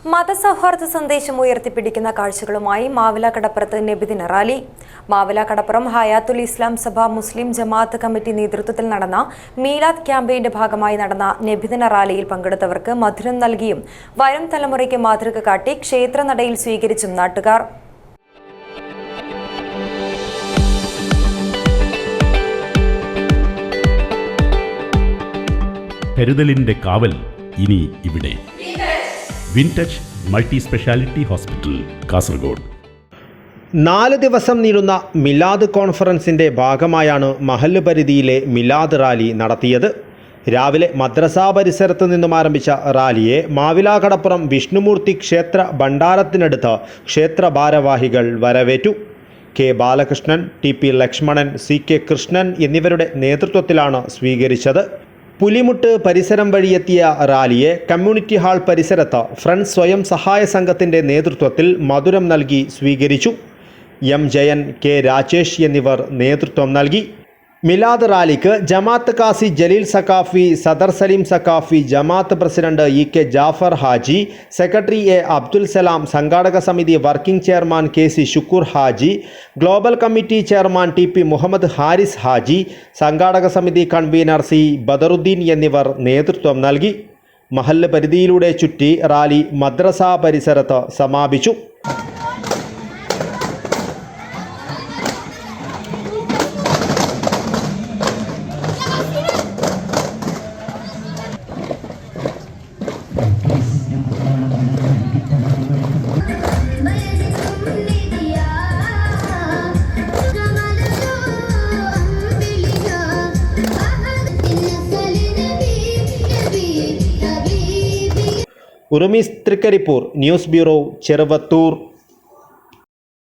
മതസൗഹാർദ്ദ സന്ദേശം ഉയർത്തിപ്പിടിക്കുന്ന കാഴ്ചകളുമായി മാവില കടപ്പുറത്ത് നബിദിന റാലി. മാവില കടപ്പുറം ഹയാത്തുൽ ഇസ്ലാം സഭ മുസ്ലിം ജമാഅത്ത് കമ്മിറ്റി നേതൃത്വത്തിൽ നടന്ന മീലാദ് ക്യാമ്പയിന്റെ ഭാഗമായി നടന്ന നബിദിന റാലിയിൽ പങ്കെടുത്തവർക്ക് മധുരം നൽകിയും വരും തലമുറയ്ക്ക് മാതൃക കാട്ടി ക്ഷേത്രനടയിൽ സ്വീകരിച്ചും നാട്ടുകാർ. കരുതലിന്റെ കാവൽ ഇനി ഇവിടെ. വിൻടച്ച് മൾട്ടി സ്പെഷ്യാലിറ്റി ഹോസ്പിറ്റൽ, കാസർഗോഡ്. 4 ദിവസം നീളുന്ന മിലാദ് കോൺഫറൻസിൻ്റെ ഭാഗമായാണ് മഹല്ല് പരിധിയിലെ മിലാദ് റാലി നടത്തിയത്. രാവിലെ മദ്രസാ പരിസരത്ത് നിന്നും ആരംഭിച്ച റാലിയെ മാവില കടപ്പുറം വിഷ്ണുമൂർത്തി ക്ഷേത്ര ഭണ്ഡാരത്തിനടുത്ത് ക്ഷേത്ര ഭാരവാഹികൾ വരവേറ്റു. K Balakrishnan, TP. Lakshmanan, CK. Krishnan എന്നിവരുടെ നേതൃത്വത്തിലാണ് സ്വീകരിച്ചത്. പുലിമുട്ട് പരിസരം വഴിയെത്തിയ റാലിയെ കമ്മ്യൂണിറ്റി ഹാൾ പരിസരത്ത് ഫ്രണ്ട്സ് സ്വയം സഹായ സംഘത്തിൻ്റെ നേതൃത്വത്തിൽ മധുരം നൽകി സ്വീകരിച്ചു. എം ജയൻ, കെ രാജേഷ് എന്നിവർ നേതൃത്വം നൽകി. മിലാദ് റാലിക്ക് ജമാഅത്ത് കാസി ജലീൽ സഖാഫി, സദർ സലീം സഖാഫി, ജമാഅത്ത് president EK. Jafar Haji, secretary A. Abdul Salam, സംഘാടക സമിതി working chairman KC. Shukkoor Haji, global committee chairman TP. Muhammad Haris Haji, സംഘാടക സമിതി കൺവീനർ സി. ബദറുദ്ദീൻ എന്നിവർ നേതൃത്വം നൽകി. മഹല്ല് പരിധിയിലൂടെ ചുറ്റി റാലി മദ്രസാ പരിസരത്ത് സമാപിച്ചു. ഉറുമീസ് തൃക്കരിപ്പൂർ, ന്യൂസ് ബ്യൂറോ, ചെറുവത്തൂർ.